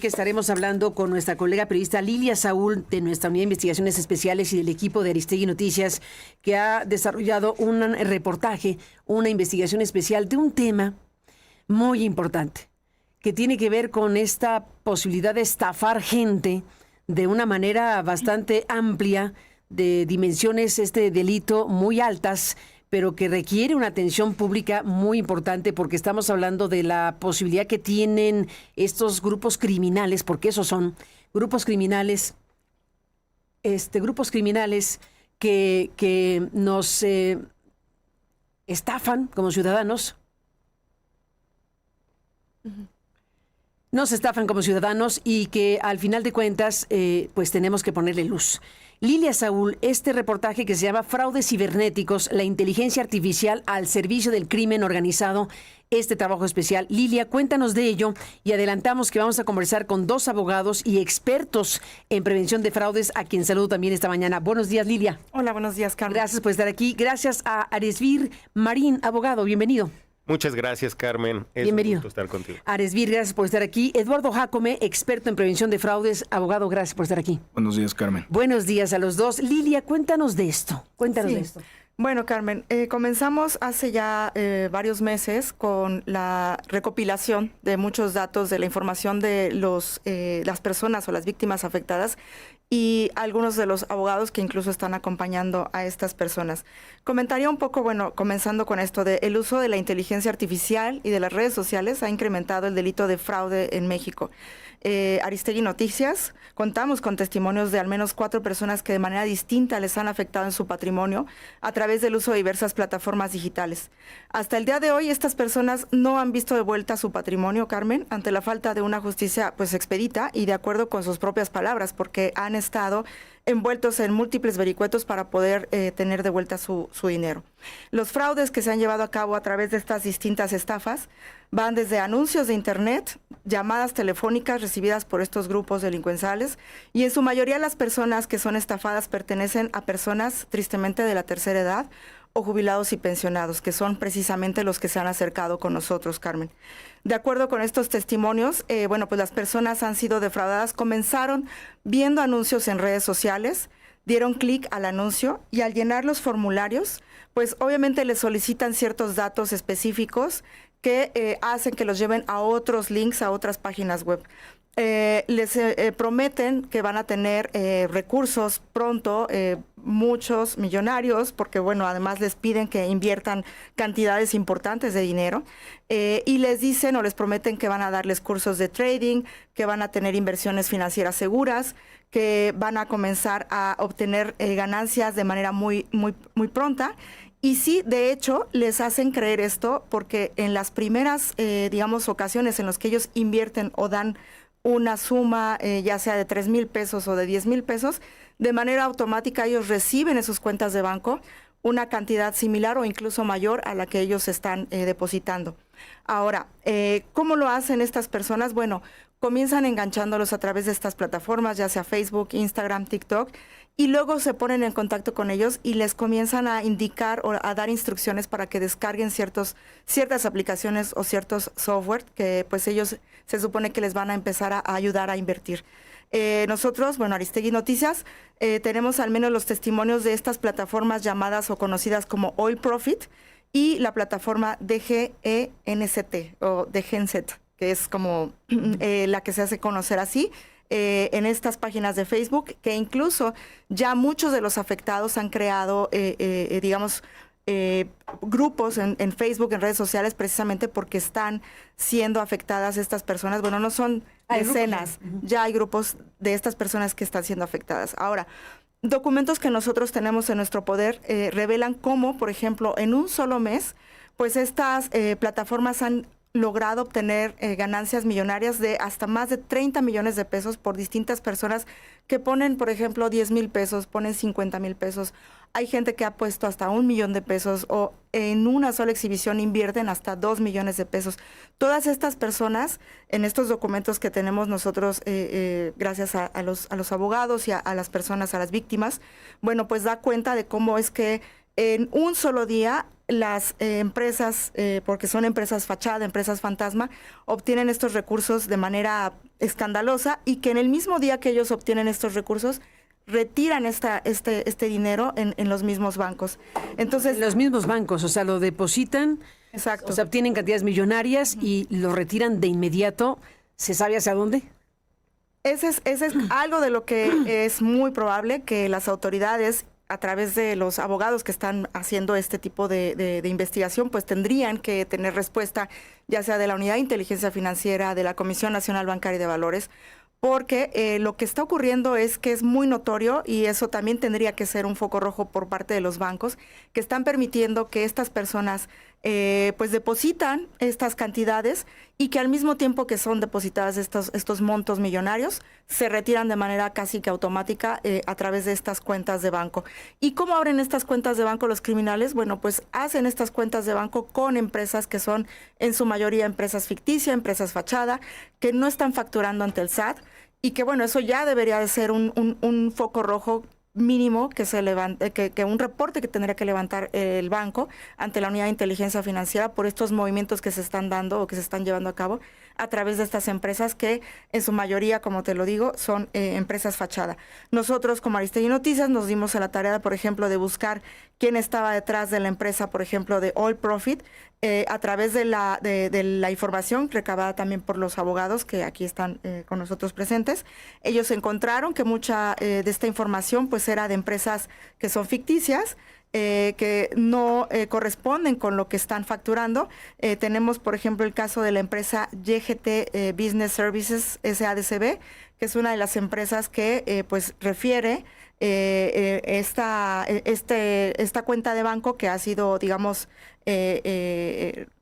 Que estaremos hablando con nuestra colega periodista Lilia Saúl de nuestra Unidad de Investigaciones Especiales y del equipo de Aristegui Noticias, que ha desarrollado un reportaje, una investigación especial de un tema muy importante, que tiene que ver con esta posibilidad de estafar gente de una manera bastante amplia, de dimensiones, delito muy altas, pero que requiere una atención pública muy importante porque estamos hablando de la posibilidad que tienen estos grupos criminales, porque esos son grupos criminales, que nos estafan como ciudadanos. Nos estafan como ciudadanos y que al final de cuentas pues tenemos que ponerle luz. Lilia Saúl, este reportaje que se llama Fraudes cibernéticos, la inteligencia artificial al servicio del crimen organizado, este trabajo especial. Lilia, cuéntanos de ello y adelantamos que vamos a conversar con dos abogados y expertos en prevención de fraudes, a quien saludo también esta mañana. Buenos días, Lilia. Hola, buenos días, Carmen. Gracias por estar aquí. Gracias a Aresvir Marín, abogado. Bienvenido. Muchas gracias, Carmen. Bienvenido. Un gusto estar contigo. Aresvir, gracias por estar aquí. Eduardo Jácome, experto en prevención de fraudes, abogado, gracias por estar aquí. Buenos días, Carmen. Buenos días a los dos. Lilia, cuéntanos de esto. Cuéntanos de esto. Bueno, Carmen, comenzamos hace ya varios meses con la recopilación de muchos datos de la información de las personas o las víctimas afectadas y algunos de los abogados que incluso están acompañando a estas personas. Comentaría un poco, bueno, comenzando con esto de el uso de la inteligencia artificial y de las redes sociales ha incrementado el delito de fraude en México. Aristegui Noticias, contamos con testimonios de al menos 4 personas que de manera distinta les han afectado en su patrimonio a través del uso de diversas plataformas digitales. Hasta el día de hoy, estas personas no han visto de vuelta su patrimonio, Carmen, ante la falta de una justicia pues expedita y de acuerdo con sus propias palabras, porque han estado envueltos en múltiples vericuetos para poder tener de vuelta su dinero. Los fraudes que se han llevado a cabo a través de estas distintas estafas van desde anuncios de internet, llamadas telefónicas recibidas por estos grupos delincuenciales y en su mayoría las personas que son estafadas pertenecen a personas tristemente de la tercera edad o jubilados y pensionados, que son precisamente los que se han acercado con nosotros, Carmen. De acuerdo con estos testimonios, bueno, pues las personas han sido defraudadas, comenzaron viendo anuncios en redes sociales, dieron clic al anuncio y al llenar los formularios, pues obviamente les solicitan ciertos datos específicos que hacen que los lleven a otros links, a otras páginas web. Les prometen que van a tener recursos pronto, muchos millonarios, porque bueno, además les piden que inviertan cantidades importantes de dinero y les dicen o les prometen que van a darles cursos de trading, que van a tener inversiones financieras seguras, que van a comenzar a obtener ganancias de manera muy pronta. Y sí, de hecho, les hacen creer esto porque en las primeras, digamos, ocasiones en las que ellos invierten o dan una suma, ya sea de 3,000 pesos o de 10,000 pesos, de manera automática ellos reciben en sus cuentas de banco una cantidad similar o incluso mayor a la que ellos están depositando. Ahora, ¿cómo lo hacen estas personas? Bueno, comienzan enganchándolos a través de estas plataformas, ya sea Facebook, Instagram, TikTok, y luego se ponen en contacto con ellos y les comienzan a indicar o a dar instrucciones para que descarguen ciertas aplicaciones o ciertos software que pues ellos se supone que les van a empezar a ayudar a invertir. Nosotros, bueno, Aristegui Noticias, tenemos al menos los testimonios de estas plataformas llamadas o conocidas como Oil Profit y la plataforma DGENZT o DGENZT, que es como la que se hace conocer así, en estas páginas de Facebook, que incluso ya muchos de los afectados han creado, digamos, grupos en Facebook, en redes sociales, precisamente porque están siendo afectadas estas personas. Bueno, no son decenas, ya hay grupos de estas personas que están siendo afectadas. Ahora, documentos que nosotros tenemos en nuestro poder revelan cómo, por ejemplo, en un solo mes, pues estas plataformas han logrado obtener ganancias millonarias de hasta más de 30 millones de pesos por distintas personas que ponen, por ejemplo, 10,000 pesos, ponen 50,000 pesos. Hay gente que ha puesto hasta 1 millón de pesos o en una sola exhibición invierten hasta 2 millones de pesos. Todas estas personas, en estos documentos que tenemos nosotros, gracias a los abogados y a las personas, a las víctimas, bueno, pues da cuenta de cómo es que en un solo día las empresas, porque son empresas fachada, empresas fantasma, obtienen estos recursos de manera escandalosa y que en el mismo día que ellos obtienen estos recursos, retiran este dinero en los mismos bancos. Entonces, los mismos bancos, o sea, lo depositan, exacto. O sea, obtienen cantidades millonarias y lo retiran de inmediato. ¿Se sabe hacia dónde? Ese es algo de lo que es muy probable que las autoridades, a través de los abogados que están haciendo este tipo de investigación, pues tendrían que tener respuesta, ya sea de la Unidad de Inteligencia Financiera, de la Comisión Nacional Bancaria y de Valores, porque lo que está ocurriendo es que es muy notorio, y eso también tendría que ser un foco rojo por parte de los bancos, que están permitiendo que estas personas pues depositan estas cantidades y que al mismo tiempo que son depositadas estos montos millonarios, se retiran de manera casi que automática a través de estas cuentas de banco. ¿Y cómo abren estas cuentas de banco los criminales? Bueno, pues hacen estas cuentas de banco con empresas que son en su mayoría empresas ficticias, empresas fachada, que no están facturando ante el SAT, y que bueno, eso ya debería de ser un foco rojo mínimo que se levante, que un reporte que tendría que levantar el banco ante la Unidad de Inteligencia Financiera por estos movimientos que se están dando o que se están llevando a cabo a través de estas empresas que en su mayoría, como te lo digo, son empresas fachada. Nosotros como Aristegui Noticias nos dimos a la tarea, por ejemplo, de buscar quién estaba detrás de la empresa, por ejemplo, de All Profit, a través de la información recabada también por los abogados que aquí están con nosotros presentes. Ellos encontraron que mucha de esta información pues era de empresas que son ficticias, que no corresponden con lo que están facturando. Tenemos, por ejemplo, el caso de la empresa YGT Business Services SADCB, que es una de las empresas que pues refiere esta cuenta de banco que ha sido, digamos,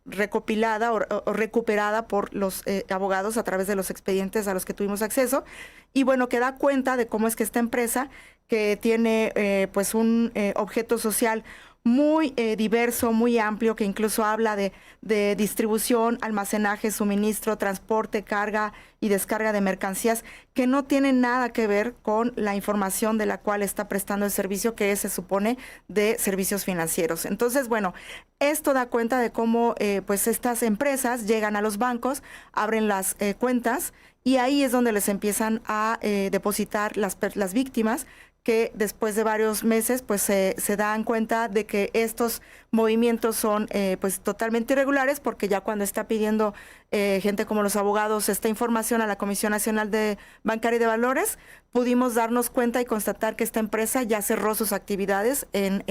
recopilada o recuperada por los abogados a través de los expedientes a los que tuvimos acceso, y bueno, que da cuenta de cómo es que esta empresa, que tiene pues un objeto social muy diverso, muy amplio, que incluso habla de distribución, almacenaje, suministro, transporte, carga y descarga de mercancías, que no tienen nada que ver con la información de la cual está prestando el servicio, que se supone de servicios financieros. Entonces, bueno, esto da cuenta de cómo pues estas empresas llegan a los bancos, abren las cuentas, y ahí es donde les empiezan a depositar las víctimas, que después de varios meses pues se dan cuenta de que estos movimientos son pues totalmente irregulares, porque ya cuando está pidiendo gente como los abogados esta información a la Comisión Nacional de Bancaria y de Valores, pudimos darnos cuenta y constatar que esta empresa ya cerró sus actividades en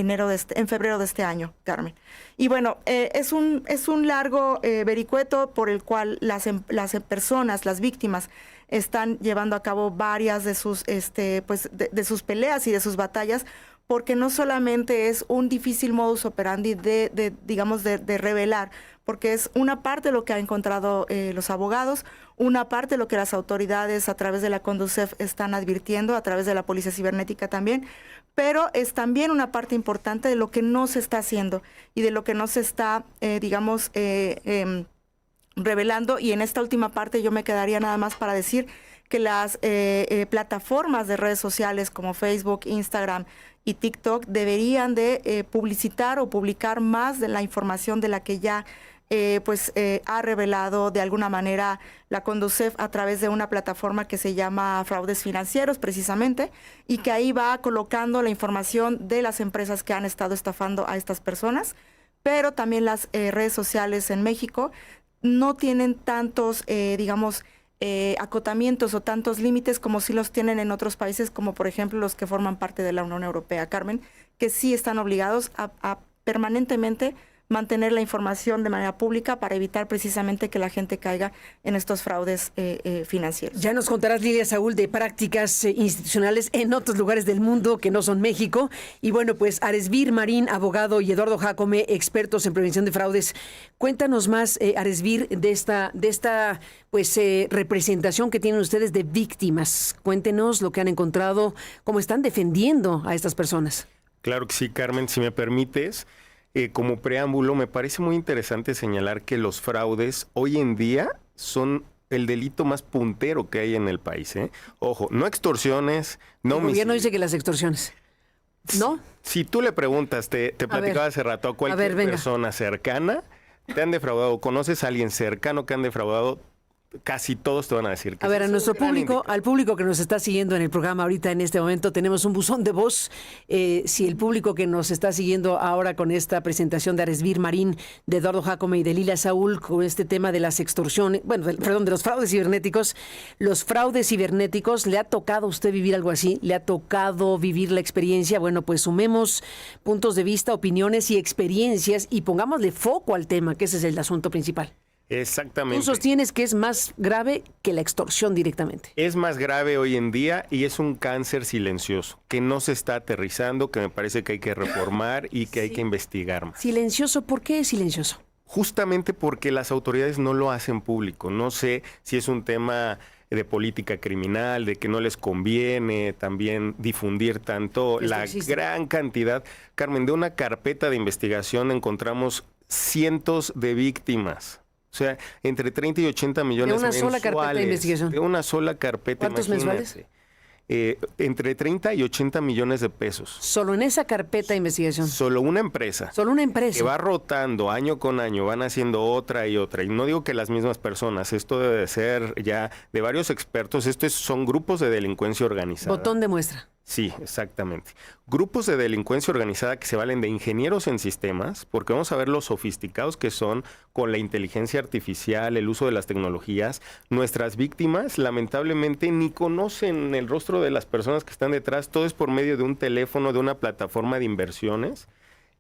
febrero de este año, Carmen. Y bueno, es un largo vericueto por el cual las personas, las víctimas, están llevando a cabo varias de sus de sus peleas y de sus batallas, porque no solamente es un difícil modus operandi de revelar, porque es una parte de lo que han encontrado los abogados, una parte de lo que las autoridades a través de la Conducef están advirtiendo, a través de la Policía Cibernética también, pero es también una parte importante de lo que no se está haciendo y de lo que no se está, revelando. Y en esta última parte yo me quedaría nada más para decir que las plataformas de redes sociales como Facebook, Instagram y TikTok deberían de publicitar o publicar más de la información de la que ya ha revelado de alguna manera la Conducef a través de una plataforma que se llama Fraudes Financieros, precisamente, y que ahí va colocando la información de las empresas que han estado estafando a estas personas. Pero también las redes sociales en México no tienen tantos, acotamientos o tantos límites como sí los tienen en otros países, como por ejemplo los que forman parte de la Unión Europea, Carmen, que sí están obligados a permanentemente mantener la información de manera pública para evitar precisamente que la gente caiga en estos fraudes financieros. Ya nos contarás, Lilia Saúl, de prácticas institucionales en otros lugares del mundo que no son México. Y bueno, pues Aresbir Marín, abogado, y Eduardo Jácome, expertos en prevención de fraudes. Cuéntanos más, Aresbir, de esta representación que tienen ustedes de víctimas. Cuéntenos lo que han encontrado, cómo están defendiendo a estas personas. Claro que sí, Carmen, si me permites. Como preámbulo, me parece muy interesante señalar que los fraudes hoy en día son el delito más puntero que hay en el país. Ojo, no extorsiones, no El gobierno dice que las extorsiones. ¿No? Si tú le preguntas, te platicaba hace rato a cualquier persona cercana, te han defraudado, conoces a alguien cercano que han defraudado, casi todos te van a decir que a ver, a nuestro público, al público que nos está siguiendo en el programa ahorita en este momento, tenemos un buzón de voz. Si el público que nos está siguiendo ahora con esta presentación de Aresbir Marín, de Eduardo Jácome y de Lilia Saúl, con este tema de las extorsiones, de los fraudes cibernéticos, ¿le ha tocado a usted vivir algo así? ¿Le ha tocado vivir la experiencia? Bueno, pues sumemos puntos de vista, opiniones y experiencias y pongámosle foco al tema, que ese es el asunto principal. Exactamente. Tú sostienes que es más grave que la extorsión directamente. Es más grave hoy en día y es un cáncer silencioso que no se está aterrizando, que me parece que hay que reformar y que hay que investigar más. ¿Silencioso? ¿Por qué es silencioso? Justamente porque las autoridades no lo hacen público. No sé si es un tema de política criminal, de que no les conviene también difundir tanto la gran cantidad. Carmen, de una carpeta de investigación encontramos cientos de víctimas. O sea, entre 30 y 80 millones mensuales. ¿De una sola carpeta de investigación? De una sola carpeta. ¿Cuántos mensuales? Entre 30 y 80 millones de pesos. ¿Solo en esa carpeta de investigación? Solo una empresa. Solo una empresa. Que va rotando año con año, van haciendo otra y otra. Y no digo que las mismas personas, esto debe de ser ya de varios expertos. Son grupos de delincuencia organizada. Botón de muestra. Sí, exactamente. Grupos de delincuencia organizada que se valen de ingenieros en sistemas, porque vamos a ver lo sofisticados que son con la inteligencia artificial, el uso de las tecnologías. Nuestras víctimas, lamentablemente, ni conocen el rostro de las personas que están detrás. Todo es por medio de un teléfono, de una plataforma de inversiones.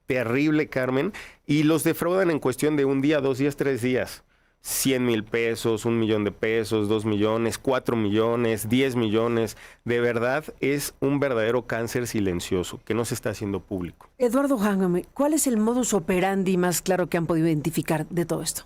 Terrible, Carmen. Y los defraudan en cuestión de un día, 2 días, 3 días. 100,000 pesos, 1,000,000 de pesos, 2 millones, 4 millones, 10 millones. De verdad es un verdadero cáncer silencioso que no se está haciendo público. Eduardo Jácome, ¿cuál es el modus operandi más claro que han podido identificar de todo esto?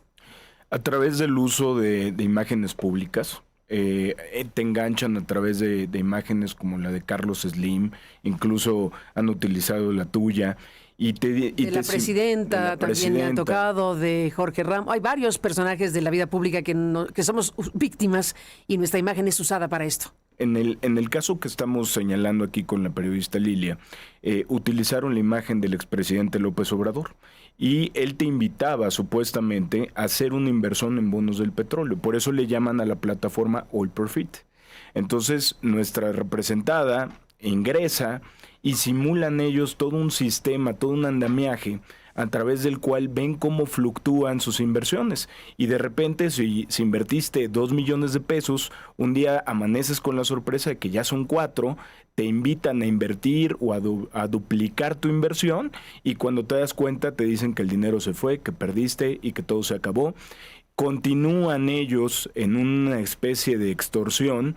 A través del uso de imágenes públicas. Te enganchan a través de imágenes como la de Carlos Slim, incluso han utilizado la tuya. De la presidenta también me ha tocado, de Jorge Ramos. Hay varios personajes de la vida pública que somos víctimas y nuestra imagen es usada para esto. En el caso que estamos señalando aquí con la periodista Lilia, utilizaron la imagen del expresidente López Obrador y él te invitaba supuestamente a hacer una inversión en bonos del petróleo. Por eso le llaman a la plataforma Oil Profit. Entonces nuestra representada ingresa y simulan ellos todo un sistema, todo un andamiaje a través del cual ven cómo fluctúan sus inversiones. Y de repente, si invertiste 2 millones de pesos, un día amaneces con la sorpresa de que ya son 4, te invitan a invertir o a duplicar tu inversión y cuando te das cuenta te dicen que el dinero se fue, que perdiste y que todo se acabó. Continúan ellos en una especie de extorsión,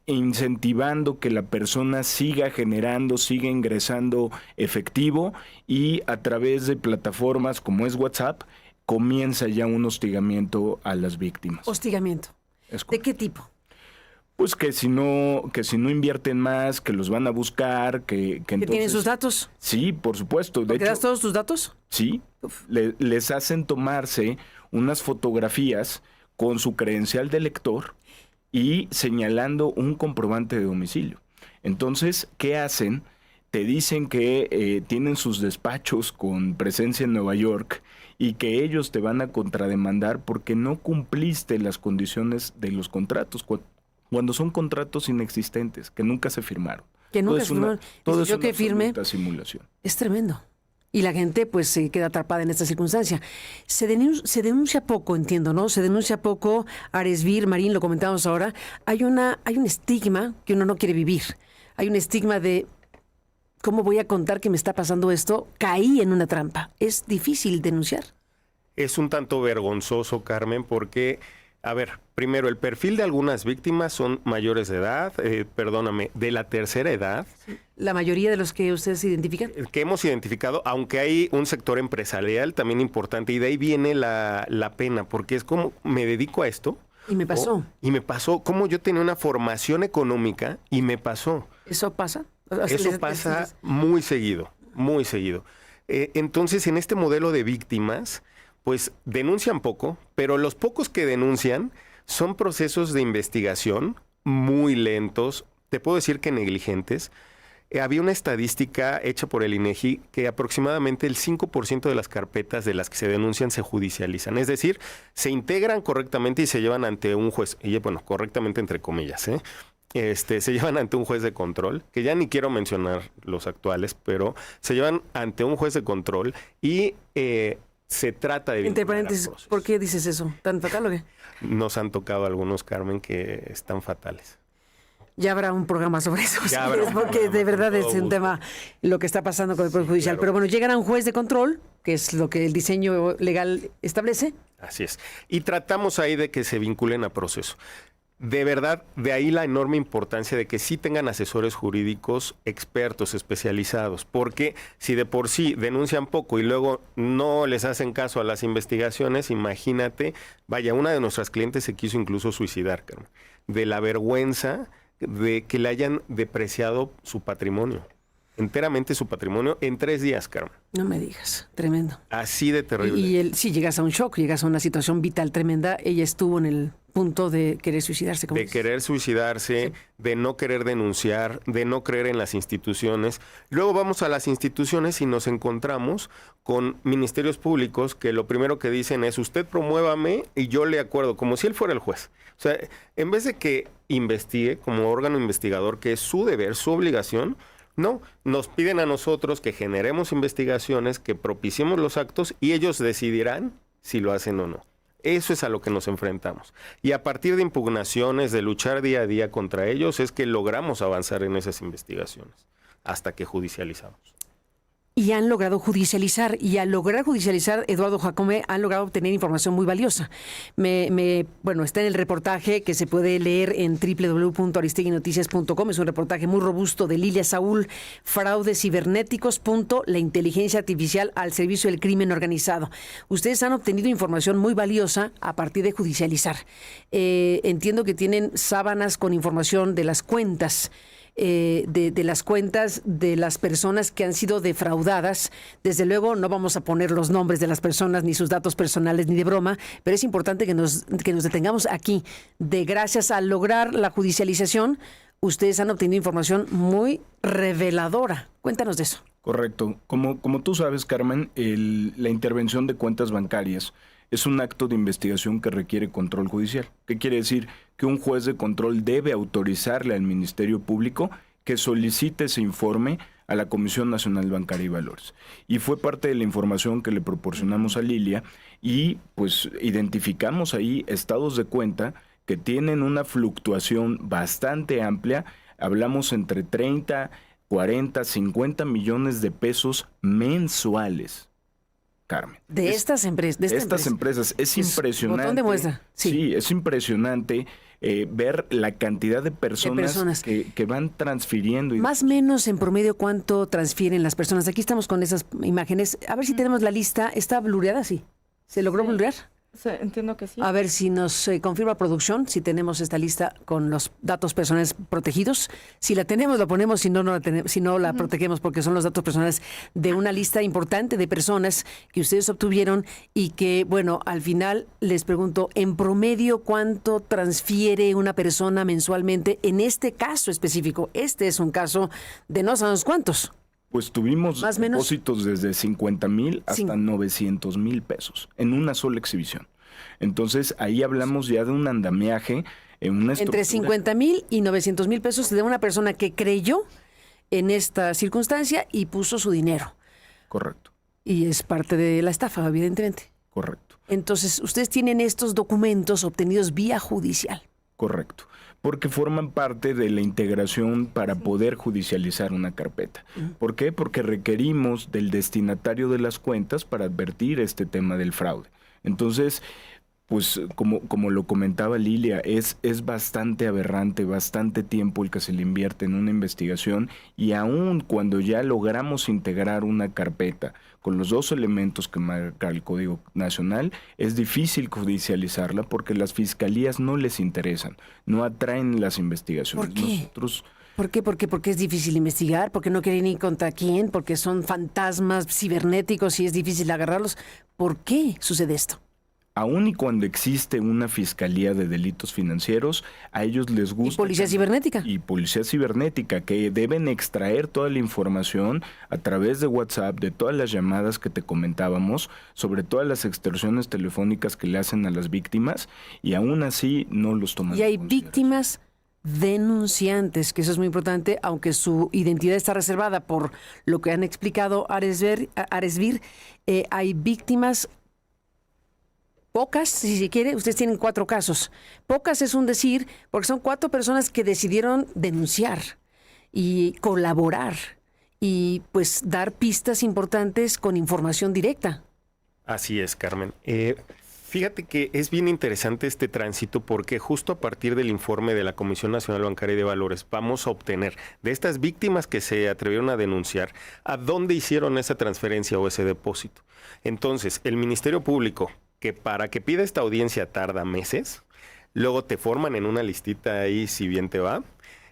incentivando que la persona siga generando, siga ingresando efectivo y a través de plataformas como es WhatsApp comienza ya un hostigamiento a las víctimas. ¿Hostigamiento? ¿De qué tipo? Pues que si no invierten más, que los van a buscar, que entonces... ¿Que tienen sus datos? Sí, por supuesto. ¿Te das todos tus datos? Sí, les hacen tomarse unas fotografías con su credencial de lector y señalando un comprobante de domicilio. Entonces, ¿qué hacen? Te dicen que tienen sus despachos con presencia en Nueva York y que ellos te van a contrademandar porque no cumpliste las condiciones de los contratos, cuando son contratos inexistentes, que nunca se firmaron. Que nunca se firmaron. Todo es yo una que firme, absoluta simulación. Es tremendo. Y la gente pues se queda atrapada en esta circunstancia. Se denuncia poco, entiendo, ¿no? Se denuncia poco. Aresbir Marín, lo comentamos ahora. Hay un estigma que uno no quiere vivir. Hay un estigma de ¿cómo voy a contar que me está pasando esto? Caí en una trampa. ¿Es difícil denunciar? Es un tanto vergonzoso, Carmen, porque, a ver, primero, el perfil de algunas víctimas son mayores de edad, de la tercera edad. Sí. La mayoría de los que ustedes identifican. Que hemos identificado, aunque hay un sector empresarial también importante, y de ahí viene la pena, porque es como, me dedico a esto. Y me pasó. Y me pasó, como yo tenía una formación económica y me pasó. ¿Eso pasa? Eso pasa muy seguido, muy seguido. Entonces, en este modelo de víctimas, pues denuncian poco, pero los pocos que denuncian son procesos de investigación muy lentos, te puedo decir que negligentes. había una estadística hecha por el INEGI que aproximadamente el 5% de las carpetas de las que se denuncian se judicializan. Es decir, se integran correctamente y se llevan ante un juez, y bueno, correctamente entre comillas, se llevan ante un juez de control, que ya ni quiero mencionar los actuales, pero se llevan ante un juez de control y se trata de... Entre paréntesis, ¿por qué dices eso? ¿Tan fatal o qué? Nos han tocado algunos, Carmen, que están fatales. Ya habrá un programa sobre eso, porque de verdad es un tema lo que está pasando con el Poder Judicial. Claro. Pero bueno, llegan a un juez de control, que es lo que el diseño legal establece. Así es. Y tratamos ahí de que se vinculen a proceso. De verdad, de ahí la enorme importancia de que sí tengan asesores jurídicos expertos, especializados, porque si de por sí denuncian poco y luego no les hacen caso a las investigaciones, imagínate, vaya, una de nuestras clientes se quiso incluso suicidar, Carmen, de la vergüenza de que le hayan depreciado su patrimonio, enteramente su patrimonio, en 3 días, Carmen. No me digas, tremendo. Así de terrible. Y si llegas a un shock, llegas a una situación vital tremenda, ella estuvo en el punto de querer suicidarse. De querer suicidarse, sí. De no querer denunciar, de no creer en las instituciones. Luego vamos a las instituciones y nos encontramos con ministerios públicos que lo primero que dicen es: usted promuévame y yo le acuerdo, como si él fuera el juez. O sea, en vez de que investigue como órgano investigador, que es su deber, su obligación, no, nos piden a nosotros que generemos investigaciones, que propiciemos los actos y ellos decidirán si lo hacen o no. Eso es a lo que nos enfrentamos. Y a partir de impugnaciones, de luchar día a día contra ellos, es que logramos avanzar en esas investigaciones, hasta que judicializamos. Y han logrado judicializar, y al lograr judicializar, Eduardo Jacome, han logrado obtener información muy valiosa. Bueno, está en el reportaje que se puede leer en www.aristeguinoticias.com. Es un reportaje muy robusto de Lilia Saúl, fraudes cibernéticos, la inteligencia artificial al servicio del crimen organizado. Ustedes han obtenido información muy valiosa a partir de judicializar. Entiendo que tienen sábanas con información de las cuentas. De las cuentas de las personas que han sido defraudadas. Desde luego no vamos a poner los nombres de las personas ni sus datos personales ni de broma, pero es importante que nos detengamos aquí. Gracias a lograr la judicialización, ustedes han obtenido información muy reveladora. Cuéntanos de eso. Correcto. Como tú sabes, Carmen, la intervención de cuentas bancarias es un acto de investigación que requiere control judicial. ¿Qué quiere decir? Que un juez de control debe autorizarle al Ministerio Público que solicite ese informe a la Comisión Nacional Bancaria y Valores. Y fue parte de la información que le proporcionamos a Lilia y pues identificamos ahí estados de cuenta que tienen una fluctuación bastante amplia. Hablamos entre 30, 40, 50 millones de pesos mensuales. Carmen. De estas empresas. De estas empresas. Es impresionante. Botón de muestra. Sí, es impresionante ver la cantidad de personas que van transfiriendo. Más o menos en promedio, ¿cuánto transfieren las personas? Aquí estamos con esas imágenes. A ver si tenemos la lista. ¿Está blureada? Sí. ¿Se logró blurear? Sí, entiendo que sí. A ver si nos confirma producción, si tenemos esta lista con los datos personales protegidos. Si la tenemos, la ponemos, si no, la protegemos, porque son los datos personales de una lista importante de personas que ustedes obtuvieron y que, bueno, al final les pregunto, en promedio, ¿cuánto transfiere una persona mensualmente en este caso específico? Este es un caso de no sabemos cuántos. Pues tuvimos depósitos desde 50,000 hasta 900,000 pesos en una sola exhibición. Entonces, ahí hablamos ya de un andamiaje en una estructura. Entre 50,000 y 900,000 pesos de una persona que creyó en esta circunstancia y puso su dinero. Correcto. Y es parte de la estafa, evidentemente. Correcto. Entonces, ustedes tienen estos documentos obtenidos vía judicial. Correcto. Porque forman parte de la integración para poder judicializar una carpeta. ¿Por qué? Porque requerimos del destinatario de las cuentas para advertir este tema del fraude. Entonces, pues como lo comentaba Lilia, es bastante aberrante, bastante tiempo el que se le invierte en una investigación, y aún cuando ya logramos integrar una carpeta con los 2 elementos que marca el Código Nacional, es difícil judicializarla porque las fiscalías no les interesan, no atraen las investigaciones. ¿Por qué? Nosotros... ¿Por qué? Porque es difícil investigar, porque no quieren ir contra quién, porque son fantasmas cibernéticos y es difícil agarrarlos. ¿Por qué sucede esto? Aún y cuando existe una fiscalía de delitos financieros, a ellos les gusta... Y policía cibernética. Y policía cibernética, que deben extraer toda la información a través de WhatsApp, de todas las llamadas que te comentábamos, sobre todas las extorsiones telefónicas que le hacen a las víctimas, y aún así no los toman. Y hay víctimas denunciantes, que eso es muy importante, aunque su identidad está reservada por lo que han explicado Aresvir, hay víctimas pocas, si se quiere. Ustedes tienen 4 casos. Pocas es un decir, porque son 4 personas que decidieron denunciar y colaborar y pues dar pistas importantes con información directa. Así es, Carmen. Fíjate que es bien interesante este tránsito porque justo a partir del informe de la Comisión Nacional Bancaria y de Valores vamos a obtener de estas víctimas que se atrevieron a denunciar a dónde hicieron esa transferencia o ese depósito. Entonces, el Ministerio Público, que para que pida esta audiencia tarda meses, luego te forman en una listita ahí si bien te va.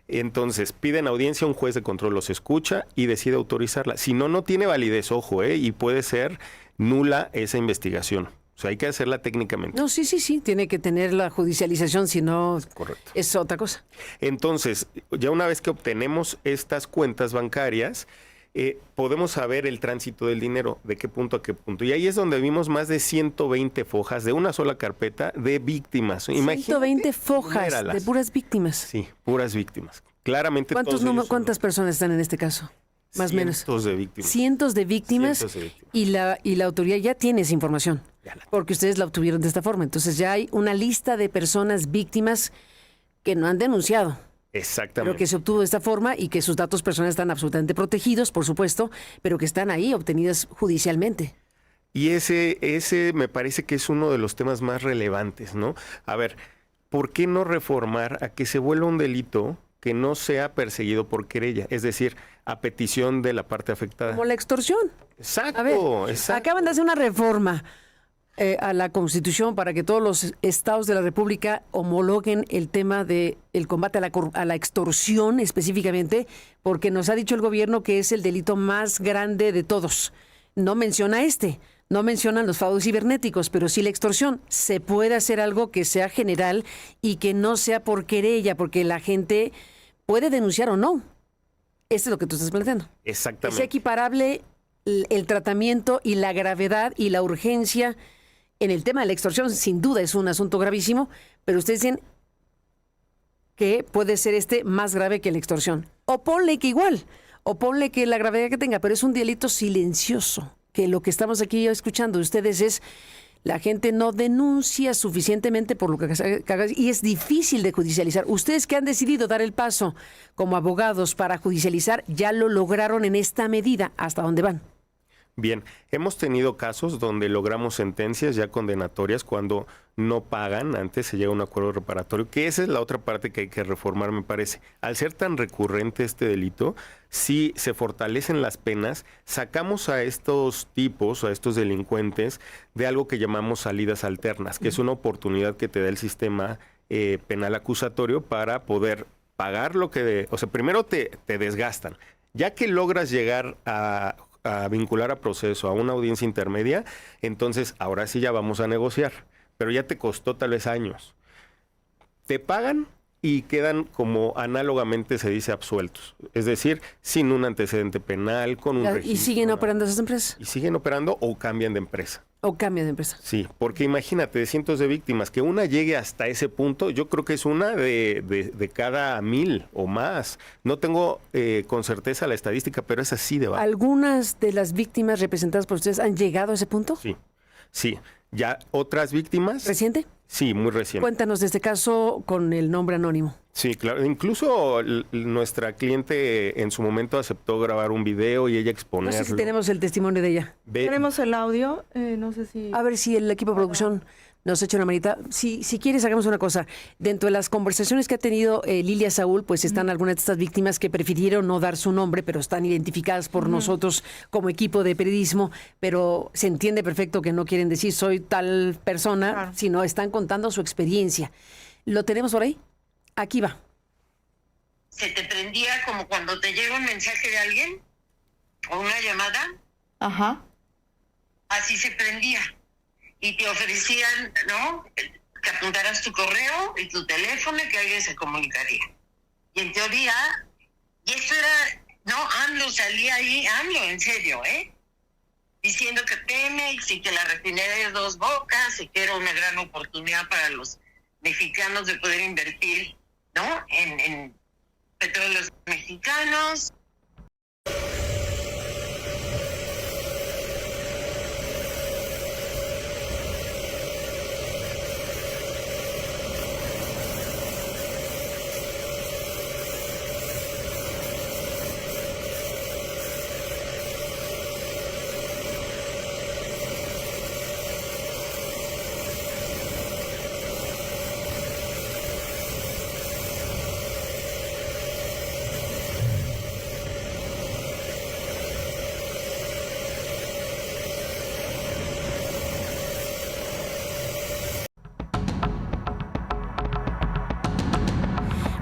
Entonces piden audiencia, un juez de control los escucha y decide autorizarla. Si no, no tiene validez, ojo, y puede ser nula esa investigación. O sea, hay que hacerla técnicamente. No, sí, tiene que tener la judicialización, si no, correcto, es otra cosa. Entonces, ya una vez que obtenemos estas cuentas bancarias, podemos saber el tránsito del dinero, de qué punto a qué punto. Y ahí es donde vimos más de 120 fojas de una sola carpeta de víctimas. 120 fojas de puras víctimas. Sí, puras víctimas. Claramente ¿Cuántas personas están en este caso? Más o menos. Cientos de víctimas. Cientos de víctimas. Y la autoridad ya tiene esa información, porque ustedes la obtuvieron de esta forma. Entonces ya hay una lista de personas víctimas que no han denunciado. Exactamente. Pero que se obtuvo de esta forma y que sus datos personales están absolutamente protegidos, por supuesto, pero que están ahí obtenidos judicialmente. Y ese me parece que es uno de los temas más relevantes, ¿no? A ver, ¿por qué no reformar a que se vuelva un delito que no sea perseguido por querella? Es decir, a petición de la parte afectada. Como la extorsión. Exacto, A ver, exacto. acaban de hacer una reforma a la Constitución para que todos los estados de la República homologuen el tema del combate a la extorsión específicamente, porque nos ha dicho el gobierno que es el delito más grande de todos. No menciona no mencionan los fraudes cibernéticos, pero sí la extorsión. Se puede hacer algo que sea general y que no sea por querella, porque la gente puede denunciar o no. Eso es lo que tú estás planteando. Exactamente. Que sea equiparable el tratamiento y la gravedad y la urgencia. En el tema de la extorsión, sin duda es un asunto gravísimo, pero ustedes dicen que puede ser más grave que la extorsión. O ponle que igual, o ponle que la gravedad que tenga, pero es un delito silencioso, que lo que estamos aquí escuchando de ustedes es la gente no denuncia suficientemente por lo que haga, y es difícil de judicializar. Ustedes que han decidido dar el paso como abogados para judicializar, ya lo lograron en esta medida. ¿Hasta dónde van? Bien, hemos tenido casos donde logramos sentencias ya condenatorias cuando no pagan, antes se llega a un acuerdo reparatorio, que esa es la otra parte que hay que reformar, me parece. Al ser tan recurrente este delito, si se fortalecen las penas, sacamos a estos tipos, a estos delincuentes, de algo que llamamos salidas alternas, que es una oportunidad que te da el sistema penal acusatorio para poder pagar lo que... O sea, primero te desgastan. Ya que logras llegar a vincular a proceso, a una audiencia intermedia, entonces ahora sí ya vamos a negociar, pero ya te costó tal vez años. Te pagan y quedan como análogamente se dice absueltos, es decir, sin un antecedente penal, con un registro. ¿Y siguen operando esas empresas? Y siguen operando o cambian de empresa. O cambian de empresa. Sí, porque imagínate, de cientos de víctimas, que una llegue hasta ese punto, yo creo que es una de cada 1000 o más. No tengo con certeza la estadística, pero es así de baja. ¿Algunas de las víctimas representadas por ustedes han llegado a ese punto? Sí. ¿Ya otras víctimas? ¿Reciente? Sí, muy reciente. Cuéntanos de este caso con el nombre anónimo. Sí, claro. Incluso nuestra cliente en su momento aceptó grabar un video y ella exponerlo. No sé si tenemos el testimonio de ella. Tenemos el audio, no sé si... A ver si el equipo de producción nos echa una manita. Si quieres, hagamos una cosa. Dentro de las conversaciones que ha tenido Lilia Saúl, pues están algunas de estas víctimas que prefirieron no dar su nombre, pero están identificadas por nosotros como equipo de periodismo, pero se entiende perfecto que no quieren decir soy tal persona, sino están contando su experiencia. ¿Lo tenemos por ahí? Aquí va. Se te prendía como cuando te llega un mensaje de alguien o una llamada. Ajá. Así se prendía. y te ofrecían, ¿no?, que apuntaras tu correo y tu teléfono y que alguien se comunicaría. Y en teoría, y esto era, no, AMLO salía ahí, AMLO, en serio, diciendo que Pemex y que la refinería de Dos Bocas y que era una gran oportunidad para los mexicanos de poder invertir, ¿no?, en petróleos mexicanos.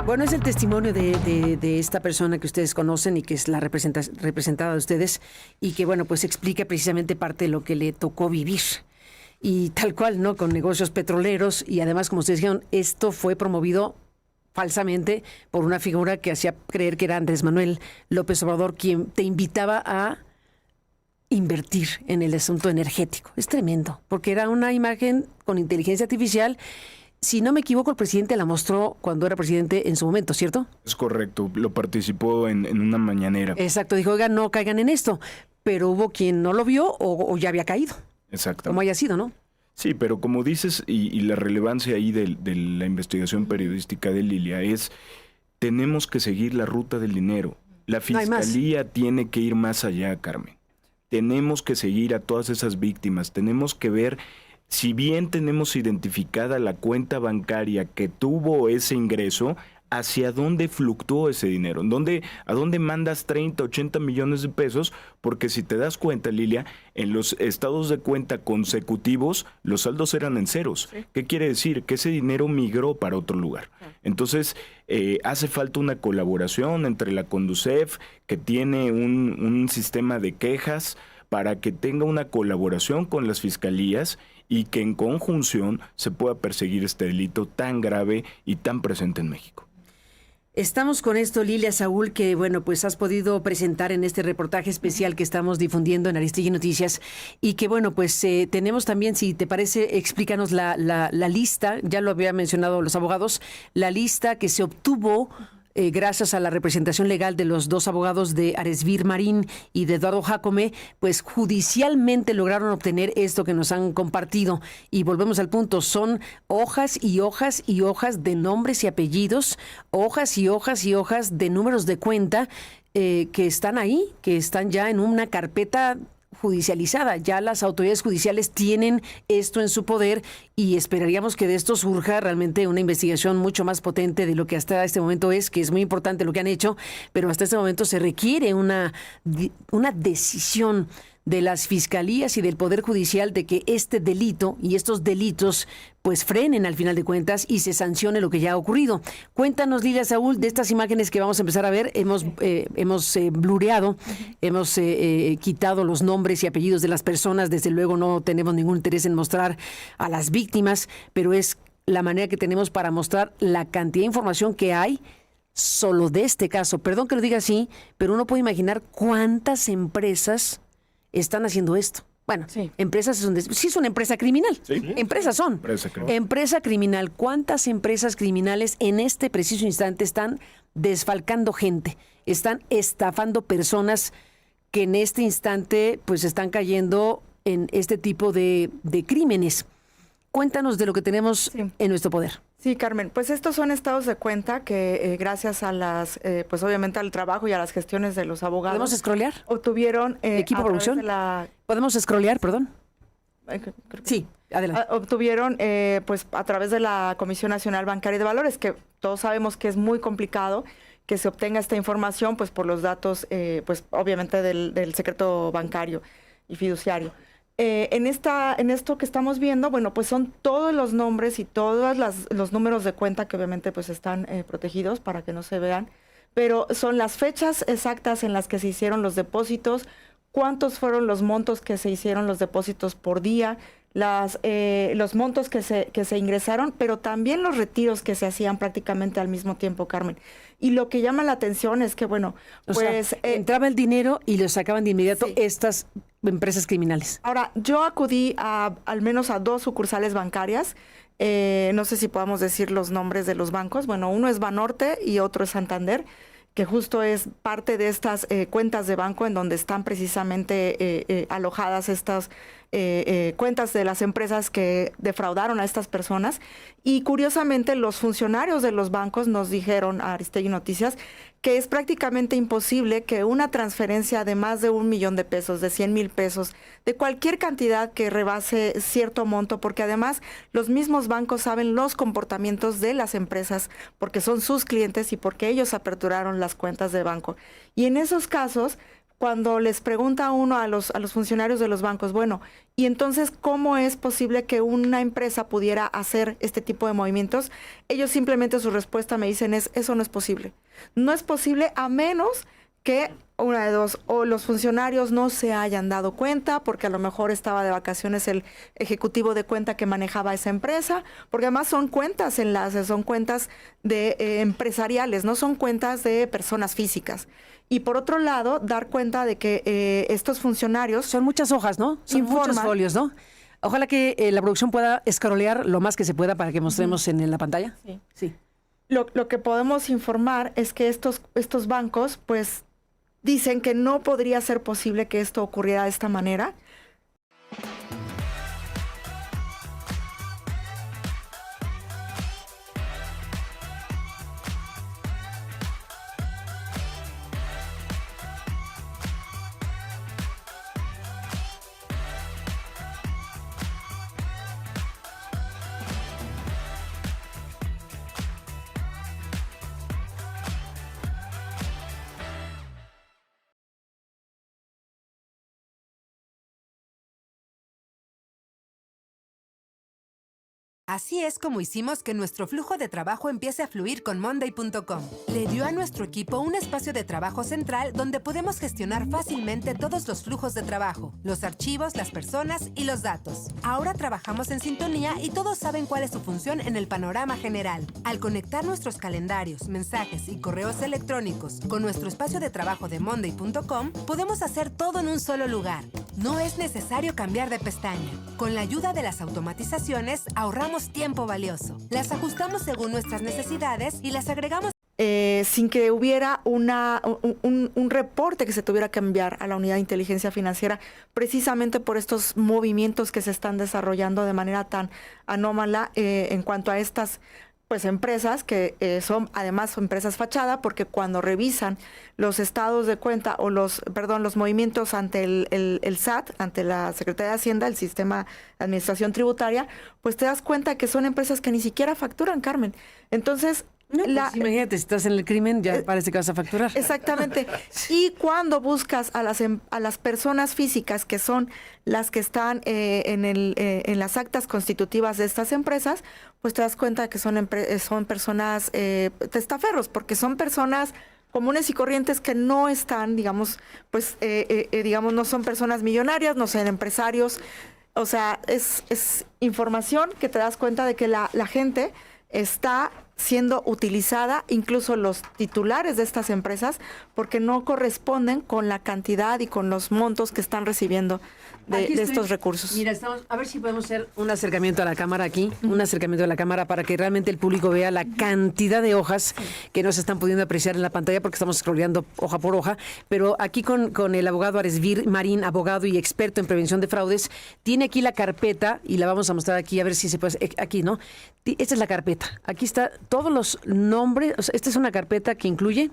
Bueno, es el testimonio de esta persona que ustedes conocen y que es la representada de ustedes y que, bueno, pues explica precisamente parte de lo que le tocó vivir. Y tal cual, ¿no? Con negocios petroleros y además, como ustedes dijeron, esto fue promovido falsamente por una figura que hacía creer que era Andrés Manuel López Obrador, quien te invitaba a invertir en el asunto energético. Es tremendo, porque era una imagen con inteligencia artificial. Si no me equivoco, el presidente la mostró cuando era presidente en su momento, ¿cierto? Es correcto, lo participó en una mañanera. Exacto, dijo, oigan, no caigan en esto. Pero hubo quien no lo vio o ya había caído. Exacto. Como haya sido, ¿no? Sí, pero como dices, y la relevancia ahí de la investigación periodística de Lilia es, tenemos que seguir la ruta del dinero. La fiscalía tiene que ir más allá, Carmen. Tenemos que seguir a todas esas víctimas, tenemos que ver. Si bien tenemos identificada la cuenta bancaria que tuvo ese ingreso, ¿hacia dónde fluctuó ese dinero? ¿A dónde mandas 30, 80 millones de pesos? Porque si te das cuenta, Lilia, en los estados de cuenta consecutivos, los saldos eran en ceros. Sí. ¿Qué quiere decir? Que ese dinero migró para otro lugar. Entonces, hace falta una colaboración entre la Conducef, que tiene un sistema de quejas, para que tenga una colaboración con las fiscalías y que en conjunción se pueda perseguir este delito tan grave y tan presente en México. Estamos con esto, Lilia Saúl, que bueno, pues has podido presentar en este reportaje especial que estamos difundiendo en Aristegui Noticias y que bueno, pues tenemos también, si te parece, explícanos la lista, ya lo había mencionado los abogados, la lista que se obtuvo gracias a la representación legal de los dos abogados de Aresvir Marín y de Eduardo Jácome, pues judicialmente lograron obtener esto que nos han compartido. Y volvemos al punto, son hojas y hojas y hojas de nombres y apellidos, hojas y hojas y hojas de números de cuenta que están ahí, que están ya en una carpeta judicializada. Ya las autoridades judiciales tienen esto en su poder y esperaríamos que de esto surja realmente una investigación mucho más potente de lo que hasta este momento es, que es muy importante lo que han hecho, pero hasta este momento se requiere una decisión de las fiscalías y del Poder Judicial de que este delito y estos delitos pues frenen al final de cuentas y se sancione lo que ya ha ocurrido. Cuéntanos, Lilia Saúl, de estas imágenes que vamos a empezar a ver. Hemos blureado, hemos quitado los nombres y apellidos de las personas. Desde luego no tenemos ningún interés en mostrar a las víctimas, pero es la manera que tenemos para mostrar la cantidad de información que hay solo de este caso. Perdón que lo diga así, pero uno puede imaginar cuántas empresas están haciendo esto. Bueno, sí. Empresas sí es una empresa criminal. Sí. Empresas son. Empresa criminal. ¿Cuántas empresas criminales en este preciso instante están desfalcando gente? Están estafando personas que en este instante pues están cayendo en este tipo de crímenes. Cuéntanos de lo que tenemos en nuestro poder. Sí, Carmen, pues estos son estados de cuenta que gracias a las, pues obviamente al trabajo y a las gestiones de los abogados. ¿Podemos scrollear? Obtuvieron... ¿Equipo producción? ¿Podemos scrollear, perdón? Sí, adelante. Obtuvieron, pues a través de la Comisión Nacional Bancaria de Valores, que todos sabemos que es muy complicado que se obtenga esta información, pues por los datos, pues obviamente del secreto bancario y fiduciario. En esto que estamos viendo, bueno, pues son todos los nombres y todos los números de cuenta que obviamente pues están protegidos para que no se vean, pero son las fechas exactas en las que se hicieron los depósitos, cuántos fueron los montos que se hicieron los depósitos por día, los montos que se ingresaron, pero también los retiros que se hacían prácticamente al mismo tiempo, Carmen. Y lo que llama la atención es que, bueno, entraba el dinero y lo sacaban de inmediato estas empresas criminales. Ahora, yo acudí al menos a 2 sucursales bancarias. No sé si podamos decir los nombres de los bancos. Bueno, uno es Banorte y otro es Santander, que justo es parte de estas cuentas de banco en donde están precisamente alojadas estas cuentas de las empresas que defraudaron a estas personas. Y curiosamente los funcionarios de los bancos nos dijeron a Aristegui Noticias que es prácticamente imposible que una transferencia de más de $1 millón de pesos, de 100,000 pesos, de cualquier cantidad que rebase cierto monto, porque además los mismos bancos saben los comportamientos de las empresas, porque son sus clientes y porque ellos aperturaron las cuentas de banco. Y en esos casos, cuando les pregunta uno a los funcionarios de los bancos, bueno, y entonces, ¿cómo es posible que una empresa pudiera hacer este tipo de movimientos? Ellos simplemente su respuesta me dicen eso no es posible. No es posible a menos que una de dos, o los funcionarios no se hayan dado cuenta, porque a lo mejor estaba de vacaciones el ejecutivo de cuenta que manejaba esa empresa, porque además son cuentas enlaces, son cuentas de empresariales, no son cuentas de personas físicas. Y por otro lado, dar cuenta de que estos funcionarios... Son muchas hojas, ¿no? Son muchos folios, ¿no? Ojalá que la producción pueda escarolear lo más que se pueda para que mostremos en la pantalla. Sí. Lo que podemos informar es que estos bancos, pues, dicen que no podría ser posible que esto ocurriera de esta manera. Así es como hicimos que nuestro flujo de trabajo empiece a fluir con Monday.com. Le dio a nuestro equipo un espacio de trabajo central donde podemos gestionar fácilmente todos los flujos de trabajo, los archivos, las personas y los datos. Ahora trabajamos en sintonía y todos saben cuál es su función en el panorama general. Al conectar nuestros calendarios, mensajes y correos electrónicos con nuestro espacio de trabajo de Monday.com, podemos hacer todo en un solo lugar. No es necesario cambiar de pestaña. Con la ayuda de las automatizaciones, ahorramos tiempo valioso. Las ajustamos según nuestras necesidades y las agregamos sin que hubiera un reporte que se tuviera que enviar a la unidad de inteligencia financiera, precisamente por estos movimientos que se están desarrollando de manera tan anómala en cuanto a estas empresas que son además empresas fachada, porque cuando revisan los estados de cuenta o los movimientos ante el SAT, ante la Secretaría de Hacienda, el Sistema de Administración Tributaria, pues te das cuenta que son empresas que ni siquiera facturan, Carmen. Entonces, no, pues imagínate, si estás en el crimen, ya parece que vas a facturar. Exactamente. Y cuando buscas a las personas físicas, que son las que están en las actas constitutivas de estas empresas, pues te das cuenta que son personas testaferros, porque son personas comunes y corrientes que no están, digamos, no son personas millonarias, no son empresarios. O sea, es información que te das cuenta de que la gente está siendo utilizada, incluso los titulares de estas empresas, porque no corresponden con la cantidad y con los montos que están recibiendo de estos recursos. Mira, a ver si podemos hacer un acercamiento a la cámara aquí, un acercamiento a la cámara para que realmente el público vea la cantidad de hojas que no se están pudiendo apreciar en la pantalla porque estamos scrolleando hoja por hoja, pero aquí con el abogado Aresvir Marín, abogado y experto en prevención de fraudes, tiene aquí la carpeta y la vamos a mostrar aquí, a ver si se puede, aquí, ¿no? Esta es la carpeta, aquí está todos los nombres, o sea, esta es una carpeta que incluye...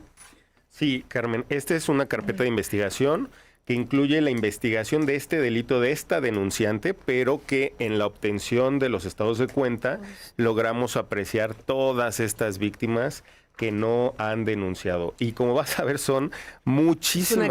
Sí, Carmen, esta es una carpeta de investigación que incluye la investigación de este delito de esta denunciante, pero que en la obtención de los estados de cuenta logramos apreciar todas estas víctimas que no han denunciado. Y como vas a ver, son muchísimas